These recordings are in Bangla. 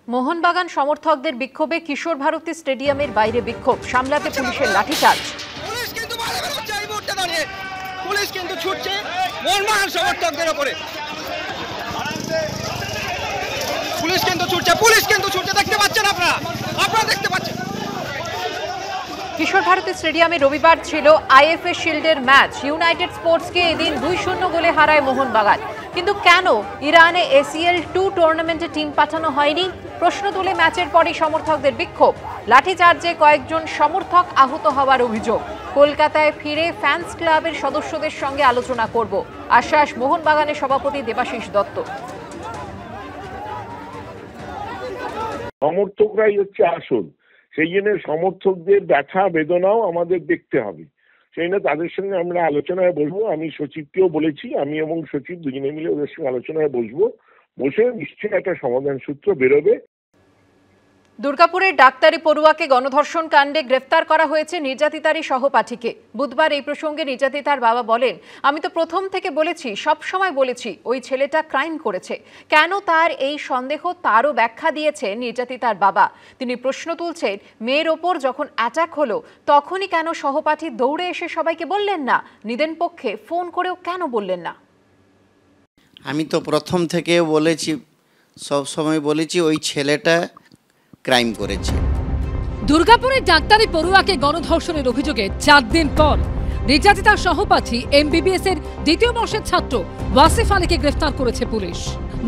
মোহনবাগান সমর্থকদের বিক্ষোভে কিশোর ভারতী স্টেডিয়ামের বাইরে বিক্ষোভ সামলাতে পুলিশের লাঠিচার্জ। পুলিশ কিন্তু ছুটছে মোহনবাগান সমর্থকদের উপরে। পুলিশ কিন্তু ছুটছে দেখতে পাচ্ছেন আপনারা দেখতে পাচ্ছেন। কিশোর ভারতী স্টেডিয়ামে রবিবার ছিল আইএফএ শিল্ডের ম্যাচ। ইউনাইটেড স্পোর্টসকে এদিন 2-0 গোলে হারায় মোহনবাগান। কিন্তু কেন ইরানে ACL 2 টুর্নামেন্টে টিম পাঠানো হয়নি? প্রশ্ন তুলে ম্যাচের পরই সমর্থকদের বিক্ষোভ। লাঠিচার্জে কয়েকজন সমর্থক আহত হওয়ার অভিযোগ। কলকাতায় ফিরে ফ্যান্স ক্লাবের সদস্যদের সঙ্গে আলোচনা করব, আশ্বাস মোহনবাগানের সভাপতি দেবাশিস দত্ত। সমর্থকরাই হচ্ছে আসল, সেই জন্য সমর্থকদের ব্যথা বেদনাও আমাদের দেখতে হবে। সেই জন্য তাদের সঙ্গে আমরা আলোচনায় বসবো। আমি সচিবকেও বলেছি, আমি এবং সচিব দুজনে মিলে ওদের সঙ্গে আলোচনায় বসে নিশ্চয়ই একটা সমাধান সূত্র বেরোবে। দুর্গাপুরের ডাক্তারি পড়ুয়াকে গণধর্ষণ কাণ্ডে গ্রেফতার করা হয়েছে নির্যাতিতারই সহপাঠীকে। বুধবার এই প্রসঙ্গে নির্যাতিতার বাবা বলেন, আমি তো প্রথম থেকে বলেছি, সব সময় বলেছি ওই ছেলেটা ক্রাইম করেছে। কেন তার এই সন্দেহ, তারও ব্যাখ্যা দিয়েছে নির্যাতিতার বাবা। তিনি প্রশ্ন তুলছেন, মেয়ের ওপর যখন অ্যাটাক হলো তখনই কেন সহপাঠী দৌড়ে এসে সবাইকে বললেন না? নিদেন পক্ষে ফোন করেও কেন বললেন না? আমি তো প্রথম থেকে বলেছি, সব সময় বলেছি ওই ছেলেটা ক্রাইম করেছে। দুর্গাপুরের ডাক্তারি পড়ুয়াকে গণধর্ষণের অভিযোগে 4 দিন পর নির্যাতিতার সহপাঠী MBBS এর দ্বিতীয় বর্ষের ছাত্র ওয়াসিফ আলীকে গ্রেফতার করেছে পুলিশ।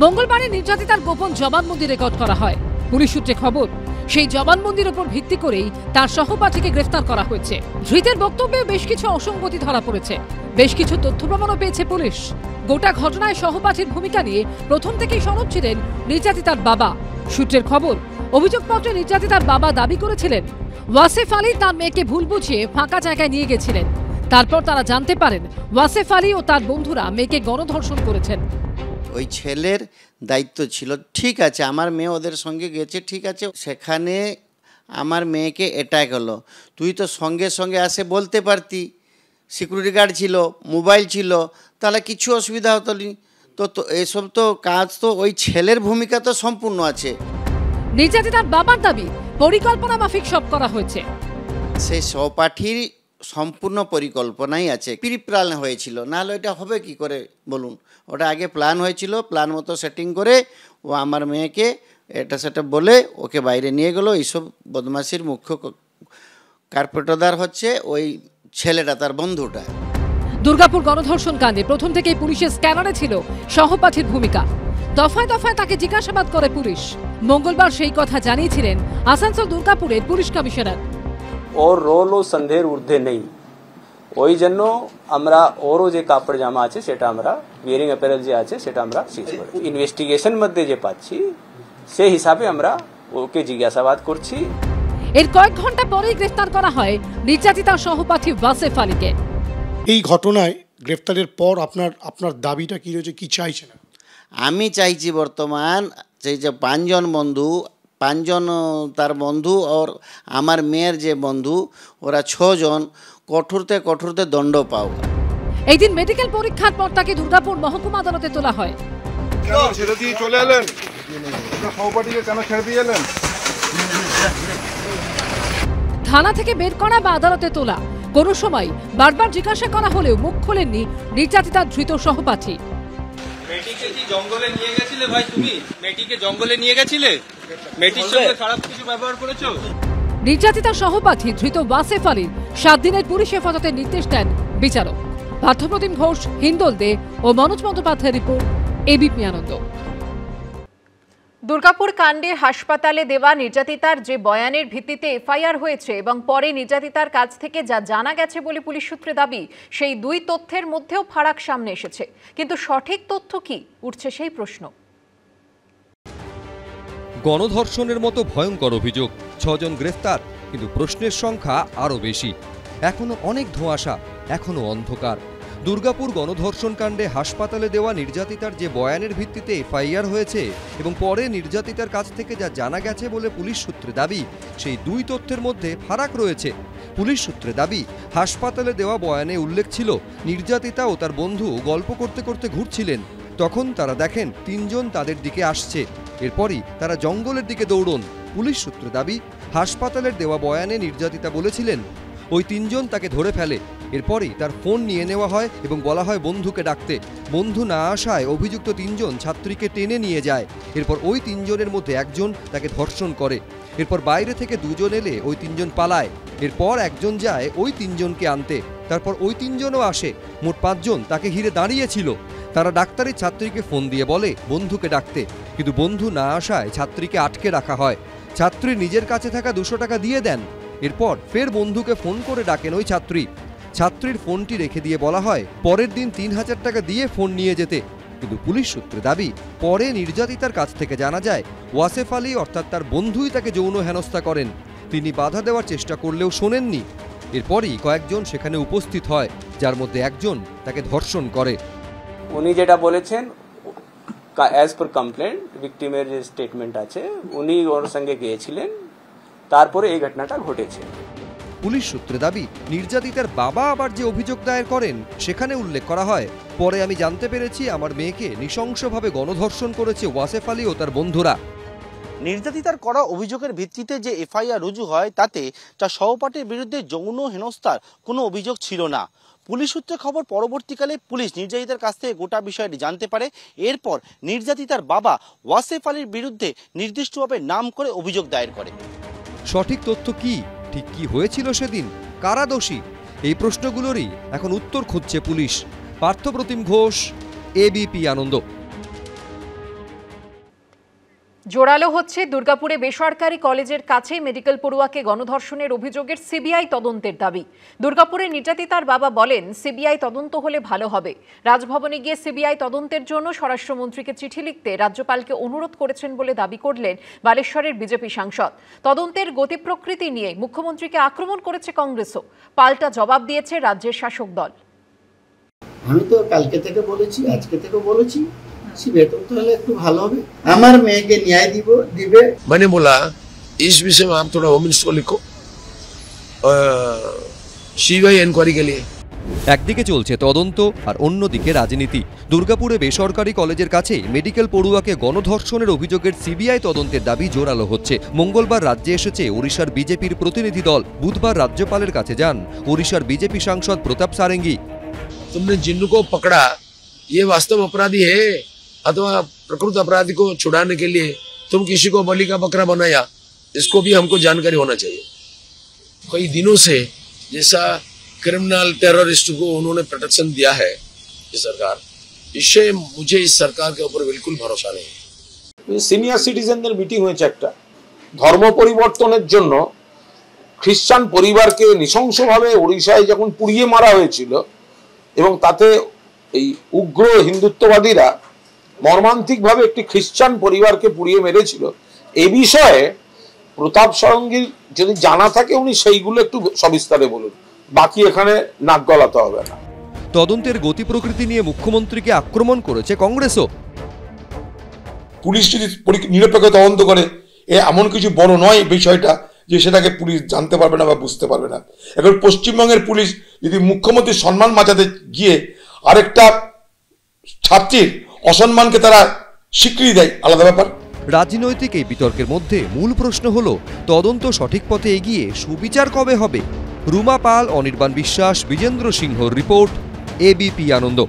মঙ্গলবারে নির্যাতিতার গোপন জবানবন্দি রেকর্ড করা হয়। পুলিশ সূত্রে খবর, সেই জবানবন্দির উপর ভিত্তি করেই তার সহপাঠীকে গ্রেফতার করা হয়েছে। ধৃতের বক্তব্যে বেশ কিছু অসঙ্গতি ধরা পড়েছে, বেশ কিছু তথ্য প্রমাণও পেয়েছে পুলিশ। গোটা ঘটনায় সহপাঠীর ভূমিকা নিয়ে প্রথম থেকেই সরব ছিলেন নির্যাতিতার বাবা। সূত্রের খবর, অভিযোগপত্রে নির্যাতিতার বাবা দাবি করেছিলেন ওয়াসিফ আলী তার মেয়েকে ভুল বুঝিয়ে ফাঁকা জায়গায় নিয়ে গেছিলেন। তারপর তারা জানতে পারেন ওয়াসিফ আলী ও তার বন্ধুরা মেয়েকে গণধর্ষণ করেছেন। ওই ছেলের দায়িত্ব ছিল, ঠিক আছে আমার মেয়ে ওদের সঙ্গে গেছে, ঠিক আছে, সেখানে আমার মেয়েকে অ্যাটাক হলো, তুই তো সঙ্গে সঙ্গে আসে বলতে পারতি, সিকিউরিটি গার্ড ছিল, মোবাইল ছিল, তাহলে কিছু অসুবিধা হতো না। তো এসব তো কাজ তো ওই ছেলের ভূমিকা তো সম্পূর্ণ আছে। নির্যাতিতার বাবার দাবি, পরিকল্পনা মাফিক সব করা হয়েছে। সেই সহপাঠীর সম্পূর্ণ পরিকল্পনাই আছে, প্রি প্ল্যান হয়েছিল, নাহলে এটা হবে কি করে বলুন? ওটা আগে প্ল্যান হয়েছিল, প্ল্যান মতো সেটিং করে ও আমার মেয়েকে এটা সেটা বলে ওকে বাইরে নিয়ে গেলো। এইসব বদমাশির মুখ্য কার্পেটদার হচ্ছে ওই ছেলেটা, তার বন্ধুটা। দুর্গাপুর গণধর্ষণ কাণ্ডে প্রথম থেকেই পুলিশের স্ক্যানারে ছিল সহপাঠীর ভূমিকা। দফায় দফায় তাকে জিজ্ঞাসাবাদ করে পুলিশ। মঙ্গলবার সেই কথা জানিয়েছিলেন আসানসোল দুর্গাপুরের পুলিশ কমিশনার। ওর রোল ও সন্দেহের ঊর্ধ্বে নেই, ওই জন্য আমরা ওরও যে কাপড় জামা আছে সেটা আমরা ওয়ারিং অ্যাপারেল যে আছে সেটা আমরা সিজ করি। ইনভেস্টিগেশন মধ্যে যে পাচ্ছি সেই হিসাবে আমরা ওকে জিজ্ঞাসাবাদ করছি। এর কয়েক ঘন্টা পরেই গ্রেফতার করা হয় নির্যাতিতার সহপাঠী ওয়াসিফ আলীকে। এই ঘটনায় গ্রেফতারের পর আপনার দাবিটা কি রয়েছে, কি চাইছেন? আমি চাইছি বর্তমান সেই যে 5 জন বন্ধু, 5 জন তার বন্ধু আর আমার মেয়ের যে বন্ধু, ওরা 6 জন কঠোরতে দণ্ড পাও। এই দিন মেডিকেল পরীক্ষার পর তাকে দুর্গাপুর মহকুমা আদালতে তোলা হয়। ছেড়ে দিয়ে চলে এলেন, সহপাঠীকে কেন ছেড়ে দিয়ে এলেন? থানা থেকে বের করা বা আদালতে তোলা, কোনো সময় বারবার জিজ্ঞাসা করা হলেও মুখ খোলেননি নির্যাতিতার ধৃত সহপাঠী। মেয়েটিকে কি জঙ্গলে নিয়ে গেছিলে ভাই? তুমি মেয়েটিকে জঙ্গলে নিয়ে গেছিলে? মেয়েটির সঙ্গে খারাপ কিছু ব্যবহার করেছো? নির্যাতিতার সহপাঠী ধৃত ওয়াসিফ আলীর 7 দিনের পুলিশ হেফাজতের নির্দেশ দেন বিচারক। পার্থপ্রতিম ঘোষ, হিন্দল দে ও মনোজ বন্দ্যোপাধ্যায়ের রিপোর্ট, এবিপি আনন্দ। দুর্গাপুর কাণ্ডে হাসপাতালে দেওয়া নির্যাতিতার যে বয়ানের ভিত্তিতে এফআইআর হয়েছে এবং পরে নির্যাতিতার কাছ থেকে যা জানা গেছে বলে পুলিশ সূত্রে দাবি, সেই 2 তথ্যের মধ্যেও ফারাক সামনে এসেছে। কিন্তু সঠিক তথ্য কি, উঠছে সেই প্রশ্ন। গণধর্ষণের মতো ভয়ঙ্কর অভিযোগ, 6 জন গ্রেফতার, কিন্তু প্রশ্নের সংখ্যা আরও বেশি। এখনো অনেক ধোঁয়াশা, এখনো অন্ধকার। দুর্গাপুর গণধর্ষণ কাণ্ডে হাসপাতালে দেওয়া নির্যাতিতার যে বয়ানের ভিত্তিতে এফআইআর হয়েছে এবং পরে নির্যাতিতার কাছ থেকে যা জানা গেছে বলে পুলিশ সূত্রে দাবি, সেই 2 তথ্যের মধ্যে ফারাক রয়েছে। পুলিশ সূত্রে দাবি, হাসপাতালে দেওয়া বয়ানে উল্লেখ ছিল নির্যাতিতা ও তার বন্ধু গল্প করতে করতে ঘুরছিলেন। তখন তারা দেখেন 3 জন তাদের দিকে আসছে। এরপরই তারা জঙ্গলের দিকে দৌড়ন। পুলিশ সূত্রে দাবি, হাসপাতালের দেওয়া বয়ানে নির্যাতিতা বলেছিলেন ওই তিনজন তাকে ধরে ফেলে। এরপরই তার ফোন নিয়ে নেওয়া হয় এবং বলা হয় বন্ধুকে ডাকতে। বন্ধু না আসায় অভিযুক্ত তিনজন ছাত্রীকে টেনে নিয়ে যায়। এরপর ওই তিনজনের মধ্যে একজন তাকে ধর্ষণ করে। এরপর বাইরে থেকে দুজন এলে ওই তিনজন পালায়। এরপর একজন যায় ওই তিনজনকে আনতে। তারপর ওই তিনজনও আসে। মোট 5 জন তাকে ঘিরে দাঁড়িয়েছিল। তারা ডাক্তারি ছাত্রীকে ফোন দিয়ে বলে বন্ধুকে ডাকতে, কিন্তু বন্ধু না আসায় ছাত্রীকে আটকে রাখা হয়। ছাত্রী নিজের কাছে থাকা 200 টাকা দিয়ে দেন। এরপর ফের বন্ধুকে ফোন করে ডাকেন ওই ছাত্রী। ছাত্রীর ফোনটি রেখে দিয়ে বলা হয় পরের দিন 3000 টাকা দিয়ে ফোন নিয়ে যেতে। কিন্তু পুলিশ সূত্রে দাবি, পরে নির্যাতিতার কাছ থেকে জানা যায় ওয়াসেফ আলী অর্থাৎ তার বন্ধুই তাকে যৌন হেনস্থা করেন। তিনি বাধা দেওয়ার চেষ্টা করলেও শোনেননি। এরপরই কয়েকজন সেখানে উপস্থিত হয়, যার মধ্যে একজন তাকে ধর্ষণ করে। উনি যেটা বলেছেন অ্যাজ পার কমপ্লেন্ট, ভিকটিমের যে স্টেটমেন্ট আছে, উনি ওর সঙ্গে গিয়েছিলেন, তারপরে এই ঘটনাটা ঘটেছে। পুলিশ সূত্রে দাবি, নির্যাতিতার বাবা আবার যে অভিযোগ দায়ের করেন সেখানে উল্লেখ করা হয়, পরে আমি জানতে পেরেছি আমার মেয়েকে নৃশংসভাবে গণধর্ষণ করেছে ওয়াসেফ আলী ও তার বন্ধুরা। নির্যাতিতার করা অভিযোগের ভিত্তিতে যে এফআইআর রুজু হয় তাতে তার সহপাঠীর বিরুদ্ধে যৌন হেনস্থার কোনো অভিযোগ ছিল না। পুলিশ সূত্রে খবর, পরবর্তীকালে পুলিশ নির্যাতিতার কাছ থেকে গোটা বিষয়টি জানতে পারে। এরপর নির্যাতিতার বাবা ওয়াসেফ আলীর বিরুদ্ধে নির্দিষ্টভাবে নাম করে অভিযোগ দায়ের করে। সঠিক তথ্য কি, ঠিক কি হয়েছিল সেদিন, কারা দোষী, এই প্রশ্নগুলোরই এখন উত্তর খুঁজছে পুলিশ। পার্থপ্রতিম ঘোষ, এবিপি আনন্দ। জোরালো হচ্ছে দুর্গাপুরে বেসরকারি কলেজের কাছে মেডিকেল পড়ুয়াকে গণধর্ষণের অভিযোগের সিবিআই তদন্তের দাবি। দুর্গাপুরে নির্যাতিতার বাবা বলেন সিবিআই তদন্ত হলে ভালো হবে। রাজভবনে গিয়ে সিবিআই তদন্তের জন্য স্বরাষ্ট্রমন্ত্রীকে চিঠি লিখতে রাজ্যপালকে অনুরোধ করেছেন বলে দাবি করলেন বালেশ্বরের বিজেপি সাংসদ। তদন্তের গতি প্রকৃতি নিয়ে মুখ্যমন্ত্রীকে আক্রমণ করেছে কংগ্রেসও। পাল্টা জবাব দিয়েছে রাজ্যের শাসক দল। আমি তো কালকে থেকে বলেছি, আজকে থেকে বলেছি, বেতন তো হলে একটু ভালো হবে, আমার মেয়েকে ন্যায় দিবে। मैंने बोला इस विषय में आप थोड़ा होम मिनिस्टर को लिखो सीबीआई इंक्वायरी के लिए। একদিকে চলছে তদন্ত আর অন্যদিকে রাজনীতি। দুর্গাপুরে বেসরকারি কলেজের কাছে মেডিকেল পড়ুয়াকে গণধর্ষণের অভিযোগের সিবিআই তদন্তের দাবি জোরালো হচ্ছে। মঙ্গলবার রাজ্যে এসেছে ওড়িশার বিজেপির প্রতিনিধি দল। বুধবার রাজ্যপালের কাছে যান ওড়িশার বিজেপি সাংসদ প্রতাপ সারেঙ্গি। तुमने जिनको पकड़ा ये वास्तव अपराधी है अथवा प्रकृत अपराधी को छुड़ाने के लिए तुम किसी को बलि का बकरा बनाया, इसको भी हमको जानकारी होना चाहिए। कई दिनों से जैसा क्रिमिनल टेररिस्ट को उन्होंने प्रोटेक्शन दिया है ये सरकार, इससे मुझे इस सरकार के ऊपर बिल्कुल भरोसा नहीं। সিনিয়র সিটিজেনদের মিটিং হয়েছে একটা, ধর্ম পরিবর্তনের জন্য খ্রিস্টান পরিবারকে নৃশংসভাবে ওড়িশায় যখন পুড়িয়ে মারা হয়েছিল এবং তাতে এই উগ্র হিন্দুত্ববাদীরা মর্মান্তিকভাবে একটি খ্রিস্টান পরিবারকে পুড়িয়ে মেরেছিল, এই বিষয়ে প্রতাপ সারঙ্গীর যদি জানা থাকে উনি সেইগুলো একটু সবিস্তারে বলুন, বাকি এখানে নাক গলাতে হবে না। তদন্তের গতি প্রকৃতি নিয়ে মুখ্যমন্ত্রীকে আক্রমণ করেছে কংগ্রেসও। পুলিশ যদি নিরপেক্ষ তদন্ত করে, এমন কিছু বড় নয় বিষয়টা যে সেটাকে পুলিশ জানতে পারবে না বা বুঝতে পারবে না। এখন পশ্চিমবঙ্গের পুলিশ যদি মুখ্যমন্ত্রীর সম্মান বাঁচাতে গিয়ে আরেকটা ছাত্রীর অসম্মানকে তারা স্বীকৃতি দেয়, আলাদা ব্যাপার। রাজনৈতিক এই বিতর্কের মধ্যে মূল প্রশ্ন হলো তদন্ত সঠিক পথে এগিয়ে সুবিচার কবে হবে। রুমা পাল, অনির্বাণ বিশ্বাস, বিজেন্দ্র সিংহর রিপোর্ট, এবিপি আনন্দ।